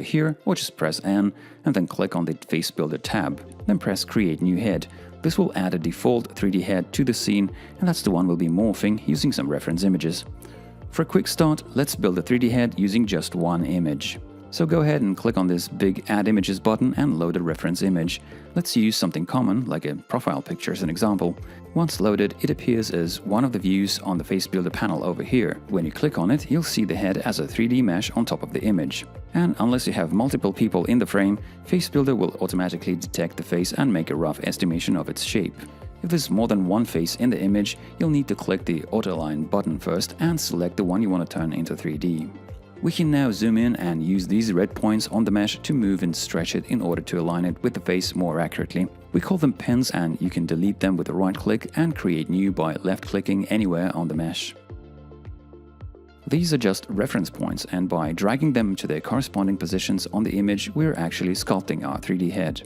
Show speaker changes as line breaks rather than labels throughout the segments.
here, or just press N and then click on the Face Builder tab. Then press Create New Head. This will add a default 3D head to the scene, and that's the one we'll be morphing using some reference images. For a quick start, let's build a 3D head using just one image. So go ahead and click on this big Add Images button and load a reference image. Let's use something common, like a profile picture as an example. Once loaded, it appears as one of the views on the Face Builder panel over here. When you click on it, you'll see the head as a 3D mesh on top of the image. And unless you have multiple people in the frame, Face Builder will automatically detect the face and make a rough estimation of its shape. If there's more than one face in the image, you'll need to click the Auto Align button first and select the one you want to turn into 3D. We can now zoom in and use these red points on the mesh to move and stretch it in order to align it with the face more accurately. We call them pins, and you can delete them with a right click and create new by left clicking anywhere on the mesh. These are just reference points, and by dragging them to their corresponding positions on the image, we're actually sculpting our 3D head.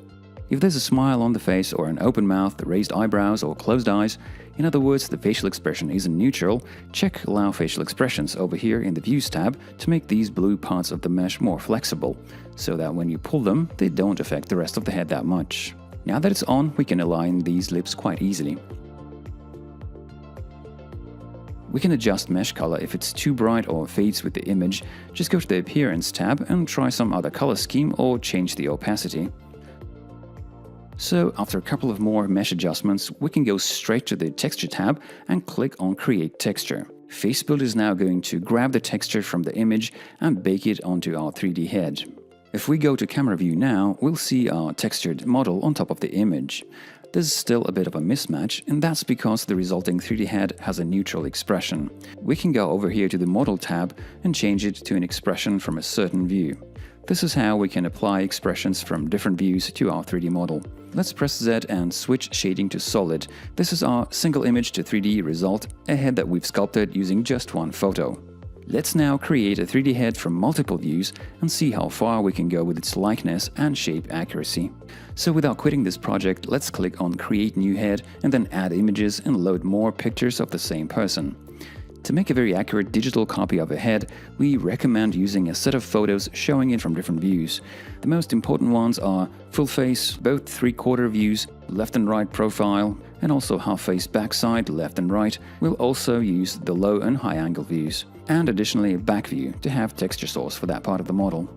If there's a smile on the face or an open mouth, raised eyebrows or closed eyes, in other words, the facial expression isn't neutral, check Allow Facial Expressions over here in the Views tab to make these blue parts of the mesh more flexible, so that when you pull them, they don't affect the rest of the head that much. Now that it's on, we can align these lips quite easily. We can adjust mesh color if it's too bright or fades with the image. Just go to the Appearance tab and try some other color scheme or change the opacity. So after a couple of more mesh adjustments, we can go straight to the Texture tab and click on Create Texture. Face Builder is now going to grab the texture from the image and bake it onto our 3D head. If we go to Camera View now, we'll see our textured model on top of the image. There's still a bit of a mismatch, and that's because the resulting 3D head has a neutral expression. We can go over here to the Model tab and change it to an expression from a certain view. This is how we can apply expressions from different views to our 3D model. Let's press Z and switch shading to solid. This is our single image to 3D result, a head that we've sculpted using just one photo. Let's now create a 3D head from multiple views and see how far we can go with its likeness and shape accuracy. So without quitting this project, let's click on Create New Head and then Add Images and load more pictures of the same person. To make a very accurate digital copy of a head, we recommend using a set of photos showing it from different views. The most important ones are full face, both 3/4 views, left and right profile, and also half face backside, left and right. We'll also use the low and high angle views, and additionally a back view to have texture source for that part of the model.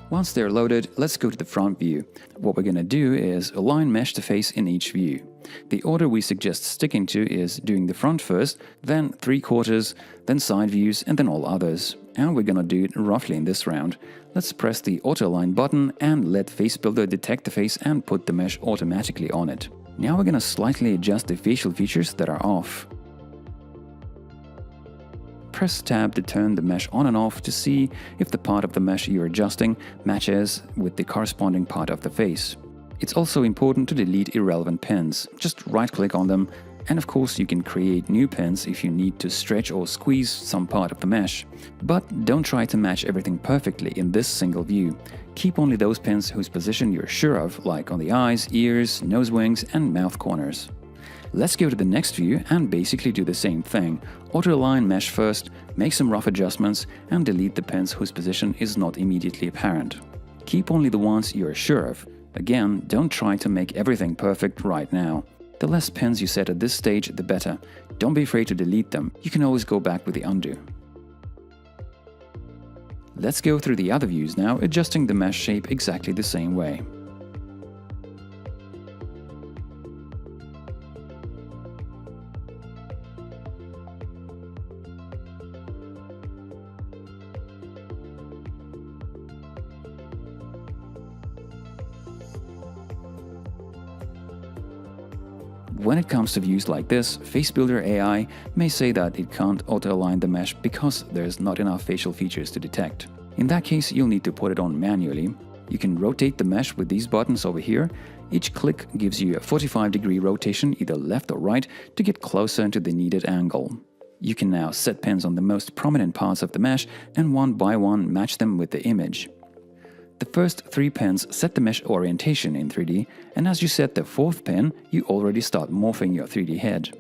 Once they're loaded, let's go to the front view. What we're going to do is align mesh to face in each view. The order we suggest sticking to is doing the front first, then 3/4, then side views, and then all others. And we're going to do it roughly in this round. Let's press the Auto Align button and let Face Builder detect the face and put the mesh automatically on it. Now we're going to slightly adjust the facial features that are off. Press Tab to turn the mesh on and off to see if the part of the mesh you're adjusting matches with the corresponding part of the face. It's also important to delete irrelevant pins. Just right-click on them, and of course you can create new pins if you need to stretch or squeeze some part of the mesh. But don't try to match everything perfectly in this single view. Keep only those pins whose position you're sure of, like on the eyes, ears, nose wings, and mouth corners. Let's go to the next view and basically do the same thing. Auto-align mesh first, make some rough adjustments, and delete the pins whose position is not immediately apparent. Keep only the ones you're sure of. Again, don't try to make everything perfect right now. The less pins you set at this stage, the better. Don't be afraid to delete them. You can always go back with the undo. Let's go through the other views now, adjusting the mesh shape exactly the same way. When it comes to views like this, Face Builder AI may say that it can't auto-align the mesh because there's not enough facial features to detect. In that case, you'll need to put it on manually. You can rotate the mesh with these buttons over here. Each click gives you a 45-degree rotation either left or right to get closer to the needed angle. You can now set pins on the most prominent parts of the mesh and one by one match them with the image. The first 3 pins set the mesh orientation in 3D, and as you set the 4th pin, you already start morphing your 3D head.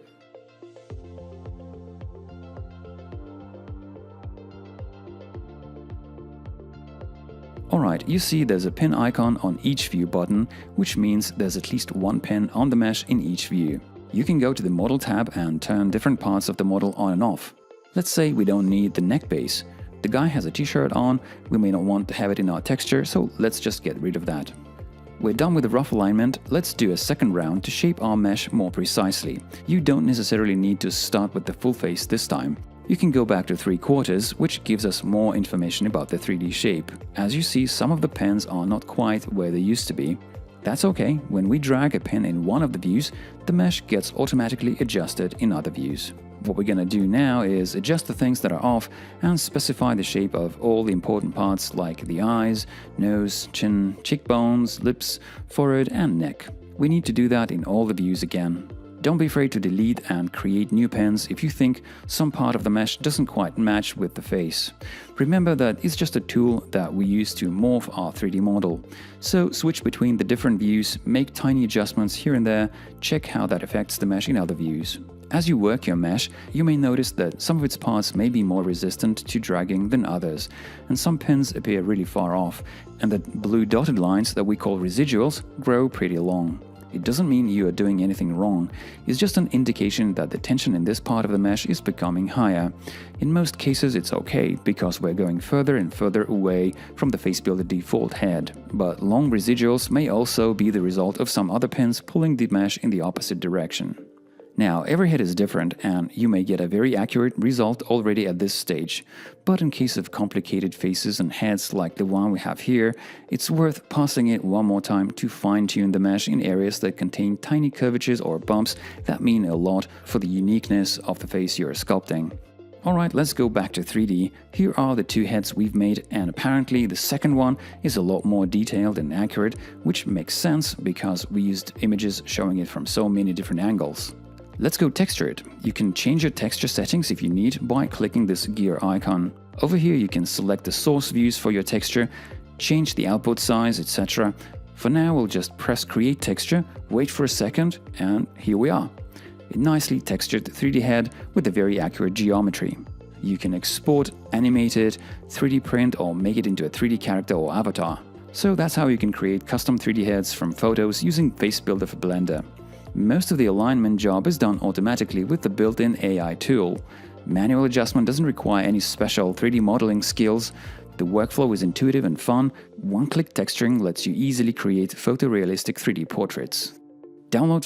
Alright, Alright, you see there's a pen icon on each view button, which means there's at least one pen on the mesh in each view. You can go to the Model tab and turn different parts of the model on and off. Let's say we don't need the neck base. The guy has a t-shirt on, we may not want to have it in our texture, so let's just get rid of that. We're done with the rough alignment, let's do a second round to shape our mesh more precisely. You don't necessarily need to start with the full face this time. You can go back to 3/4, which gives us more information about the 3D shape. As you see, some of the pens are not quite where they used to be. That's okay, when we drag a pen in one of the views, the mesh gets automatically adjusted in other views. What we're gonna do now is adjust the things that are off and specify the shape of all the important parts like the eyes, nose, chin, cheekbones, lips, forehead and neck. We need to do that in all the views again. Don't be afraid to delete and create new pens if you think some part of the mesh doesn't quite match with the face. Remember that it's just a tool that we use to morph our 3D model. So switch between the different views, make tiny adjustments here and there, check how that affects the mesh in other views. As you work your mesh, you may notice that some of its parts may be more resistant to dragging than others, and some pens appear really far off, and the blue dotted lines that we call residuals grow pretty long. It doesn't mean you are doing anything wrong, it's just an indication that the tension in this part of the mesh is becoming higher. In most cases it's okay, because we're going further and further away from the Face Builder default head. But long residuals may also be the result of some other pens pulling the mesh in the opposite direction. Now, every head is different and you may get a very accurate result already at this stage, but in case of complicated faces and heads like the one we have here, it's worth pausing it one more time to fine-tune the mesh in areas that contain tiny curvatures or bumps that mean a lot for the uniqueness of the face you're sculpting. Alright, let's go back to 3D. Here are the two heads we've made, and apparently the second one is a lot more detailed and accurate, which makes sense because we used images showing it from so many different angles. Let's go texture it. You can change your texture settings if you need by clicking this gear icon. Over here you can select the source views for your texture, change the output size, etc. For now we'll just press create texture, wait for a second, and here we are. A nicely textured 3D head with a very accurate geometry. You can export, animate it, 3D print or make it into a 3D character or avatar. So that's how you can create custom 3D heads from photos using Face Builder for Blender. Most of the alignment job is done automatically with the built-in AI tool. Manual adjustment doesn't require any special 3D modeling skills. The workflow is intuitive and fun. One-click texturing lets you easily create photorealistic 3D portraits. Download